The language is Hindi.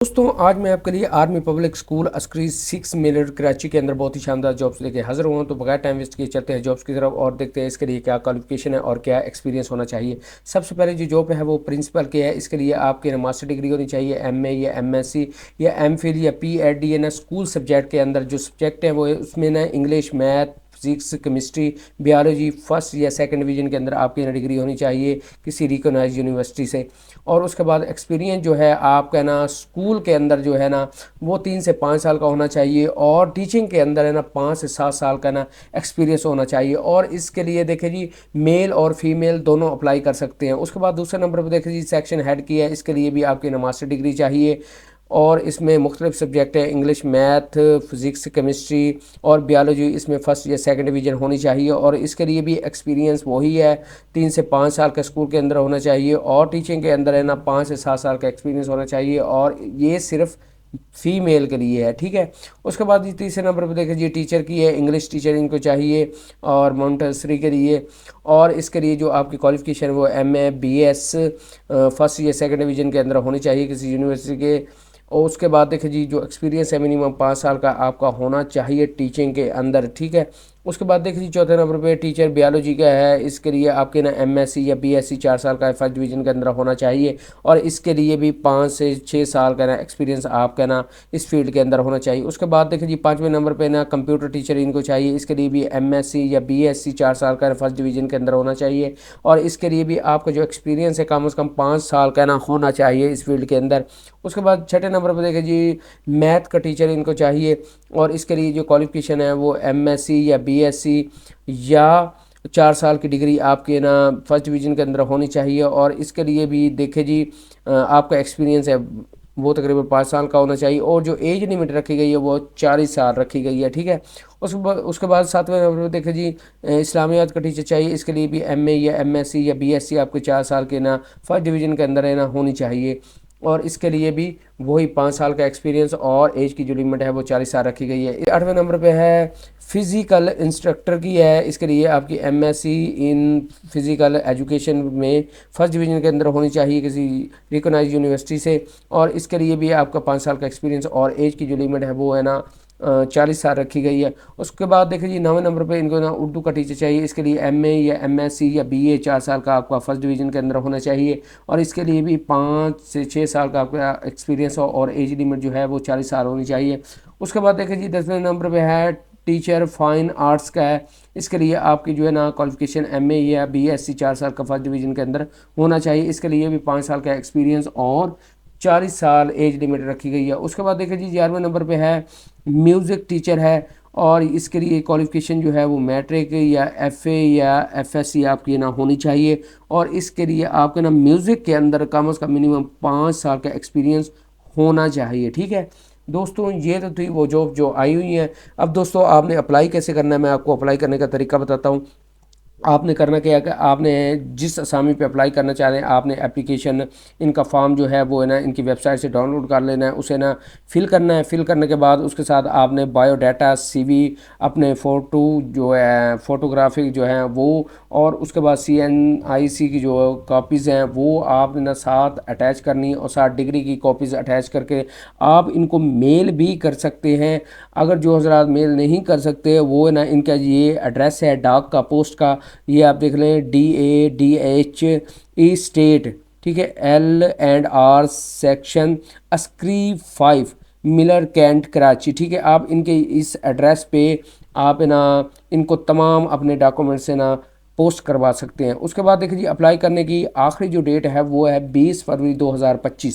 दोस्तों आज मैं आपके लिए army public school Askari 6 military Karachi के अंदर बहुत ही शानदार जॉब्स लेके हाजिर हुआ हूं। तो बगैर टाइम वेस्ट किए चलते हैं जॉब्स की तरफ और देखते हैं इसके लिए क्या क्वालिफिकेशन है और क्या एक्सपीरियंस होना चाहिए। सबसे पहले जो जॉब है वो प्रिंसिपल की है। इसके लिए आपके मास्टर डिग्री होनी चाहिए, एमए या एमएससी या एमफिल या पीएचडी ना स्कूल सब्जेक्ट के अंदर जो सब्जेक्ट है वो है उसमें ना English, math, physics, chemistry, biology first या सेकंड डिवीजन के अंदर आपकी ना डिग्री होनी चाहिए किसी रिकॉग्नाइज यूनिवर्सिटी से। और उसके बाद एक्सपीरियंस जो है आपका ना स्कूल के अंदर जो है ना वो 3 से 5 साल का होना चाहिए और टीचिंग के अंदर है ना 5 से 7 साल का ना एक्सपीरियंस होना चाहिए। और इसके लिए देखिए जी मेल और फीमेल दोनों अप्लाई कर सकते हैं। उसके बाद दूसरे नंबर पर देखिए जी सेक्शन हेड की है। इसके लिए भी आपकी ना मास्टर डिग्री चाहिए और इसमें मुख्तलिफ सब्जेक्ट है, इंग्लिश, मैथ, फिज़िक्स, केमिस्ट्री और बायोलॉजी इसमें फ़र्स्ट या सेकंड डिवीज़न होनी चाहिए। और इसके लिए भी एक्सपीरियंस वही है, 3 से 5 साल का स्कूल के अंदर होना चाहिए और टीचिंग के अंदर है ना 5 से 7 साल का एक्सपीरियंस होना चाहिए। और ये सिर्फ फीमेल के लिए है, ठीक है। उसके बाद ये तीसरे नंबर पर देखिए टीचर की है, इंग्लिश टीचर इनको चाहिए और मॉन्टेसरी के लिए। और इसके लिए जो आपकी क्वालिफिकेशन वो एमए, बीएस फर्स्ट या सेकंड डिवीज़न के अंदर होनी चाहिए किसी यूनिवर्सिटी के। और उसके बाद देखिए जी जो एक्सपीरियंस है मिनिमम 5 साल का आपका होना चाहिए टीचिंग के अंदर, ठीक है। उसके बाद देखिए जी चौथे नंबर पे टीचर बायोलॉजी का है। इसके लिए आपके ना एमएससी या बीएससी 4 साल का फर्स्ट डिवीज़न के अंदर होना चाहिए और इसके लिए भी 5 से 6 साल का ना एक्सपीरियंस आपका ना इस फील्ड के अंदर होना चाहिए। उसके बाद देखिए जी पाँचवें नंबर पे ना कंप्यूटर टीचर इनको चाहिए। इसके लिए भी एमएससी या बीएससी 4 साल का फर्स्ट डिवीज़न के अंदर होना चाहिए और इसके लिए भी आपका जो एक्सपीरियंस है कम से कम 5 साल का ना होना चाहिए इस फील्ड के अंदर। उसके बाद छठे नंबर पर देखिए जी मैथ का टीचर इनको चाहिए और इसके लिए जो क्वालिफिकेशन है वो एमएससी या बीएससी या 4 साल की डिग्री आपके ना फर्स्ट डिवीज़न के अंदर होनी चाहिए। और इसके लिए भी देखे जी आपका एक्सपीरियंस है वो तकरीबन 5 साल का होना चाहिए और जो एज लिमिट रखी गई है वो 40 साल रखी गई है, ठीक है। उसके बाद सातवें नंबर पर देखे जी इस्लामियात का टीचर चाहिए। इसके लिए भी एमए या एमएससी या बीएससी आपके 4 साल के ना फर्स्ट डिवीज़न के अंदर है ना होनी चाहिए और इसके लिए भी वही 5 साल का एक्सपीरियंस और एज की जो लिमिट है वो 40 साल रखी गई है। आठवें नंबर पे है फिज़िकल इंस्ट्रक्टर की है। इसके लिए आपकी एमएससी इन फिज़िकल एजुकेशन में फर्स्ट डिवीज़न के अंदर होनी चाहिए किसी रिकॉग्नाइज यूनिवर्सिटी से और इसके लिए भी आपका 5 साल का एक्सपीरियंस और एज की जो लिमिट है वो है ना 40 साल रखी गई है। उसके बाद देखिए जी 9वें नंबर पे इनको ना उर्दू का टीचर चाहिए। इसके लिए एमए या एमएससी या बीए 4 साल का आपका फर्स्ट डिवीज़न के अंदर होना चाहिए और इसके लिए भी 5 से 6 साल का आपका एक्सपीरियंस हो और एज लिमिट जो है वो 40 साल होनी चाहिए। उसके बाद देखिए जी 10वें नंबर पे है टीचर फाइन आर्ट्स का है। इसके लिए आपकी जो है ना क्वालिफिकेशन एमए या बीएससी 4 साल का फर्स्ट डिवीज़न के अंदर होना चाहिए। इसके लिए भी 5 साल का एक्सपीरियंस और 40 साल एज लिमिट रखी गई है। उसके बाद देखिए जी 11वें नंबर पे है म्यूज़िक टीचर है और इसके लिए क्वालिफिकेशन जो है वो मैट्रिक या एफए या एफएससी आपकी ना होनी चाहिए और इसके लिए आपके ना म्यूज़िक के अंदर कम से कम मिनिमम 5 साल का एक्सपीरियंस होना चाहिए, ठीक है। दोस्तों ये तो थी वो जॉब जो आई हुई है। अब दोस्तों आपने अप्लाई कैसे करना है मैं आपको अप्लाई करने का तरीका बताता हूँ। आपने करना क्या है कि आपने जिस असामी पे अप्लाई करना चाह रहे हैं आपने एप्लीकेशन इनका फॉर्म जो है वो है ना इनकी वेबसाइट से डाउनलोड कर लेना है, उसे ना फिल करना है। फिल करने के बाद उसके साथ आपने बायोडाटा, सीवी, अपने फ़ोटो जो है फ़ोटोग्राफी जो है वो और उसके बाद सीएनआईसी की जो कॉपीज़ हैं वो आपने ना साथ अटैच करनी है और साथ डिग्री की कॉपीज़ अटैच करके आप इनको मेल भी कर सकते हैं। अगर जो हजरात मेल नहीं कर सकते वो है ना इनका ये एड्रेस है डाक का, पोस्ट का, ये आप देख लें DADH स्टेट, ठीक है, L&R section Askari 5 Malir Cantt Karachi, ठीक है। आप इनके इस एड्रेस पे आप ना इनको तमाम अपने डॉक्यूमेंट से ना पोस्ट करवा सकते हैं। उसके बाद देखिए जी अप्लाई करने की आखिरी जो डेट है वो है 20 फरवरी 2025 है।